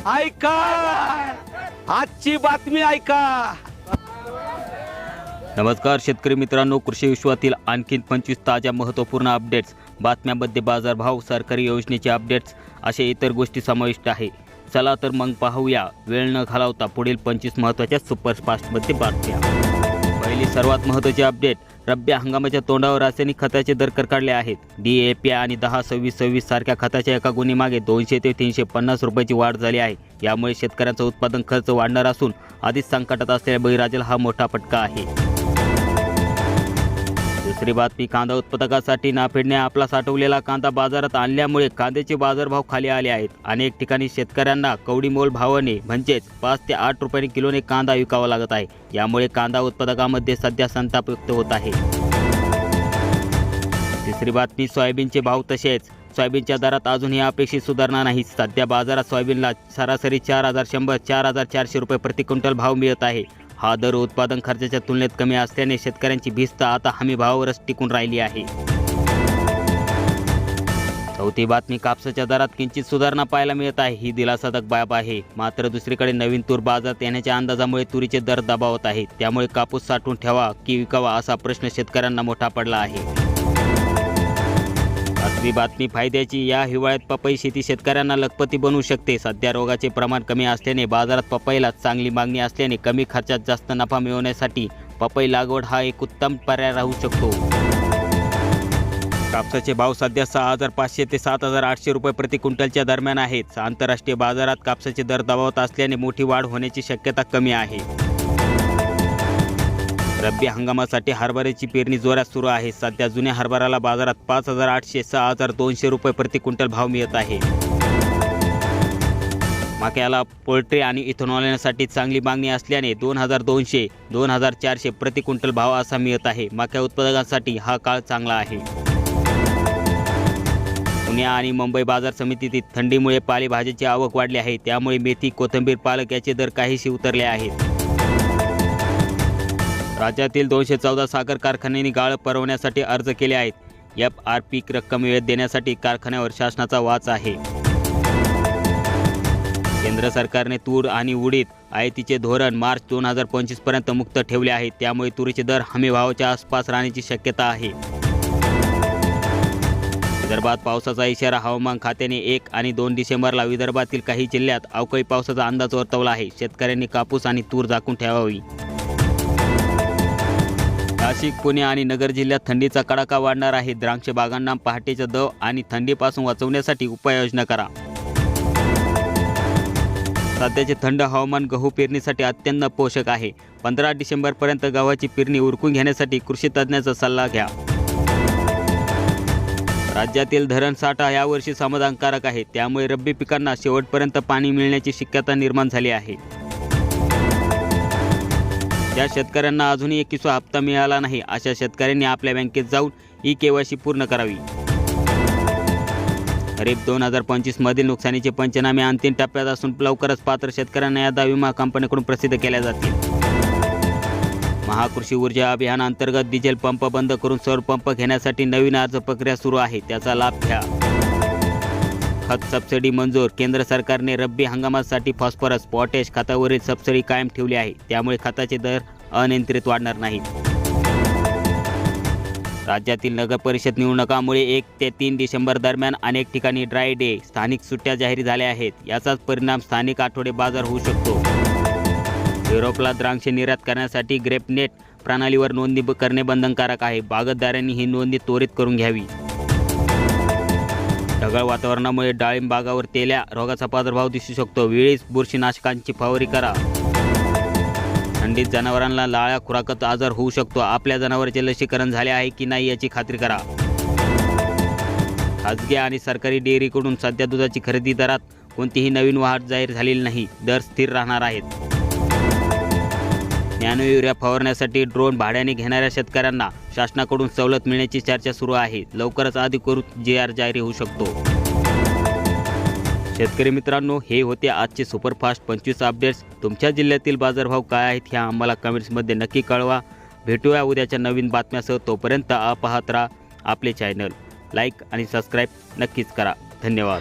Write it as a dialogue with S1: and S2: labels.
S1: ऐका, आजची बातमी ऐका।
S2: नमस्कार शेतकरी मित्रांनो, कृषी विश्वातील आणखीन 25 ताज्या महत्त्वपूर्ण अपडेट्स, बातम्यांमध्ये बाजारभाव, सरकारी योजनेचे अपडेट्स अशा इतर गोष्टी समाविष्ट आहे। चला तर मग पाहूया वेळ न घालवता पुढील 25 महत्त्वाच्या सुपरफास्टमध्ये बातम्या। पहिली सर्वात महत्त्वाची अपडेट, रब्बी हंगामाच्या तोंडावर रासायनिक खताचे दर कडाडले आहेत। DAP आणि 10-26-26 सारख्या खताच्या एका गुणीमागे 200 ते 350 रुपयाची वाढ झाली आहे। यामुळे शेतकऱ्यांचा उत्पादन खर्च वाढणार असून आधीच संकटात असलेल्या बळीराजाला हा मोठा फटका आहे। दुसरी बातमी, कांदा उत्पादकांसाठी नाफेडने आपला साठवलेला कांदा बाजारात आणल्यामुळे कांद्याचे बाजारभाव खाली आले आहेत। अनेक ठिकाणी शेतकऱ्यांना कवडीमोल भावाने म्हणजेच 5 ते 8 रुपयांनी किलोने कांदा विकावा लागत आहे। यामुळे कांदा उत्पादकांमध्ये सध्या संताप व्यक्त होत आहे। तिसरी बातमी, सोयाबीनचे भाव तसेच सोयाबीनच्या दरात अजूनही अपेक्षित सुधारणा नाही। सध्या बाजारात सोयाबीनला सरासरी 4100-4400 रुपये प्रति क्विंटल भाव मिळत आहे। हा दर उत्पादन खर्चाच्या तुलनेत कमी असल्याने शेतकऱ्यांची भिस्त आता हमी भावावरच टिकून राहिली आहे। चौथी बातमी, कापसाच्या दरात किंचित सुधारणा पाहायला मिळत आहे। ही दिलासादायक बाब आहे। मात्र दुसरीकडे नवीन तूर बाजारात येण्याच्या अंदाजामुळे तुरीचे दर दबावत आहेत। त्यामुळे कापूस साठवून ठेवा की विकावा असा प्रश्न शेतकऱ्यांना मोठा पडला आहे। पाचवी बातमी फायद्याची, या हिवाळ्यात पपई शेती शेतकऱ्यांना लखपती बनवू शकते। सध्या रोगाचे प्रमाण कमी असल्याने बाजारात पपईला चांगली मागणी असल्याने कमी खर्चात जास्त नफा मिळवण्यासाठी पपई लागवड हा एक उत्तम पर्याय राहू शकतो। कापसाचे भाव सध्या 6500 ते 7800 रुपये प्रति क्विंटलच्या दरम्यान आहेत। आंतरराष्ट्रीय बाजारात कापसाचे दर दबावत असल्याने मोठी वाढ होण्याची शक्यता कमी आहे। रब्बी हंगामासाठी हरभऱ्याची पेरणी जोरात सुरू आहे। सध्या जुन्या हरभऱ्याला बाजारात 5800-6200 रुपये प्रति क्विंटल भाव मिळत आहे। मक्याला पोल्ट्री आणि इथेनॉलसाठी चांगली मागणी असल्याने 2200-2400 प्रति क्विंटल भाव असा मिळत आहे। मक्या उत्पादकांसाठी हा काळ चांगला आहे। पुणे आणि मुंबई बाजार समितीतील थंडीमुळे पालेभाज्याची आवक वाढली आहे। त्यामुळे मेथी, कोथिंबीर, पालक याचे दर काहीसे उतरले आहेत। राज्यातील 214 साखर कारखान्यांनी गाळप पुरवण्यासाठी अर्ज केले आहेत। FRP रक्कम वेळेत देण्यासाठी कारखान्यावर शासनाचा वाच आहे। केंद्र सरकारने तूर आणि उडीद आयातीचे धोरण मार्च 2025 पर्यंत मुक्त ठेवले आहे। त्यामुळे तुरीचे दर हमीभावाच्या आसपास राहण्याची शक्यता आहे। विदर्भात पावसाचा इशारा, हवामान खात्याने 1 आणि 2 डिसेंबरला विदर्भातील काही जिल्ह्यात अवकाळी पावसाचा अंदाज वर्तवला आहे। शेतकऱ्यांनी कापूस आणि तूर झाकून ठेवावी। नाशिक, पुणे आणि नगर जिल्ह्यात थंडीचा कडाका वाढणार आहे। द्राक्ष बागांना पहाटेच्या दव आणि थंडीपासून वाचवण्यासाठी उपाययोजना करा। सध्याचे थंड हवामान गहू पेरणीसाठी अत्यंत पोषक आहे। 15 डिसेंबरपर्यंत गव्हाची पेरणी उरकून घेण्यासाठी कृषी तज्ज्ञाचा सल्ला घ्या। राज्यातील धरण साठा यावर्षी समाधानकारक आहे। त्यामुळे रब्बी पिकांना शेवटपर्यंत पाणी मिळण्याची शक्यता निर्माण झाली आहे। ज्या शेतकऱ्यांना अजूनही 21वा हप्ता मिळाला नाही अशा शेतकऱ्यांनी आपल्या बँकेत जाऊन KYC पूर्ण करावी। खरीप 2025 मधील नुकसानीचे पंचनामे अंतिम टप्प्यात असून लवकरच पात्र शेतकऱ्यांना यादा विमा कंपनीकडून प्रसिद्ध केल्या जातील। महाकृषी ऊर्जा अभियानांतर्गत डिझेल पंप बंद करून सौर पंप घेण्यासाठी नवीन अर्ज प्रक्रिया सुरू आहे, त्याचा लाभ घ्या। खत सबसिडी मंजूर, केंद्र सरकारने रब्बी हंगामासाठी फॉस्फरस, पोटॅश खतावरील सबसिडी कायम ठेवली आहे। त्यामुळे खताचे दर अनियंत्रित वाढणार नाहीत। राज्यातील नगर परिषद निवडणुकांमुळे 1 ते 3 डिसेंबर दरम्यान अनेक ठिकाणी ड्राय डे, स्थानिक सुट्ट्या जाहीर झाल्या आहेत। याचाच परिणाम स्थानिक आठवडे बाजार होऊ शकतो। युरोपला द्राक्ष निर्यात करण्यासाठी ग्रेपनेट प्रणालीवर नोंदणी करणे बंधनकारक आहे। बागायतदारांनी ही नोंदणी त्वरित करून घ्यावी। ढगाळ वातावरणामुळे डाळिंब बागावर तेल्या रोगाचा प्रादुर्भाव दिसू शकतो। वेळीच बुरशीनाशकांची फवारणी करा। थंडीत जनावरांना लाळ्या खुराकत आजार होऊ शकतो। आपल्या जनावरांचे लसीकरण झाले आहे की नाही याची खात्री करा। खाजगी आणि सरकारी डेअरीकडून सध्या दुधाची खरेदी दरात कोणतीही नवीन वाढ जाहीर झालेली नाही। दर स्थिर राहणार आहेत। नॅनो युरिया फवारण्यासाठी ड्रोन भाड्याने घेणाऱ्या शेतकऱ्यांना शासनाकडून सवलत मिळण्याची चर्चा सुरू आहे। लवकरच अधिकृत GR जारी होऊ शकतो। शेतकरी मित्रांनो, हे होते आजचे सुपरफास्ट 25 अपडेट्स। तुमच्या जिल्ह्यातील बाजारभाव काय आहेत हे आम्हाला कमेंट्समध्ये नक्की कळवा। भेटूया उद्याच्या नवीन बातम्यासह। तोपर्यंत पाहत राहा आपले चॅनल, लाईक आणि सबस्क्राईब नक्कीच करा। धन्यवाद।